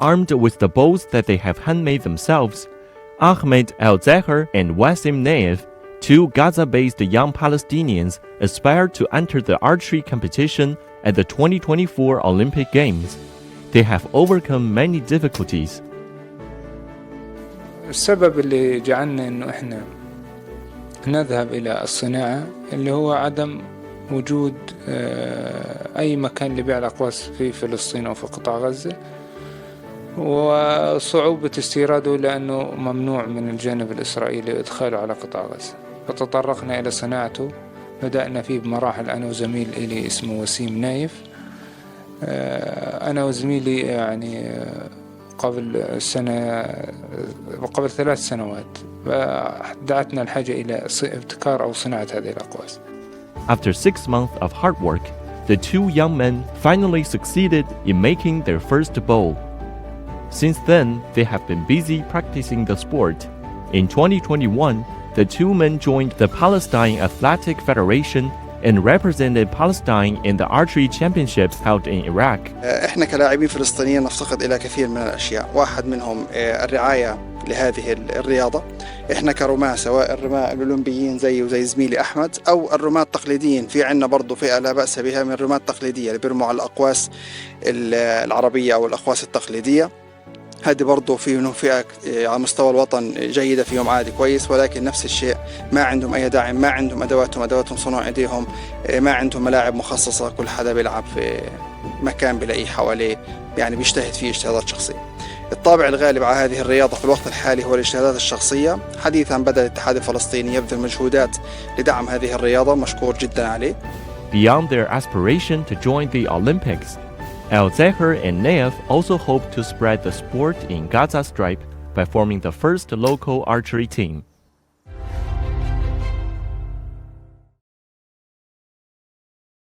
armed with the bows that they have handmade themselves. Ahmed Al-Zahar and Wassim Naif, two Gaza-based young Palestinians, aspire to enter the archery competition at the 2024 Olympic Games. They have overcome many difficulties. السبب اللي جعلنا إنه إحنا نذهب إلى الصناعة اللي هو عدم وجود أي مكان لبيع الأقواس في فلسطين أو في قطاع غزة، وصعوبة استيراده لأنه ممنوع من الجانب الإسرائيلي إدخاله على قطاع غزة، فتطرقنا إلى صناعته. بدأنا فيه بمراحل أنا وزميل إلي اسمه وسيم نايف. أنا وزميلي يعني قبل 3 سنوات دعتنا الحاجة إلى ابتكار أو صناعة هذه الأقواس. After 6 months of hard work, the two young men finally succeeded in making their first bow. Since then, they have been busy practicing the sport. In 2021, the two men joined the Palestine Athletic Federation and represented Palestine in the archery championships held in Iraq. احنا كلاعبين فلسطينيين نفتقد الى كثير من الاشياء، واحد منهم الرعايه لهذه الرياضه. احنا كرماة، سواء الرماة الاولمبيين زي وزي زميلي احمد او الرماة التقليديين، في عندنا برضه فئه لا باس بها من الرماة التقليديه اللي بيرموا على الاقواس العربيه او الاقواس التقليديه. هذه برضه في فئة على مستوى الوطن جيدة، فيهم عادي كويس، ولكن نفس الشيء ما عندهم أي داعم، ما عندهم أدواتهم صنع أيديهم، ما عندهم ملاعب مخصصة، كل حدا بيلعب في مكان بلاقيه حواليه يعني بيجتهد فيه اجتهادات شخصية. الطابع الغالب على هذه الرياضة في الوقت الحالي هو الاجتهادات الشخصية. حديثا بدأ الاتحاد الفلسطيني يبذل مجهودات لدعم هذه الرياضة، مشكور جدا عليه. Beyond their aspiration to join the Olympics, Al-Zahar and Naif also hope to spread the sport in Gaza Strip by forming the first local archery team.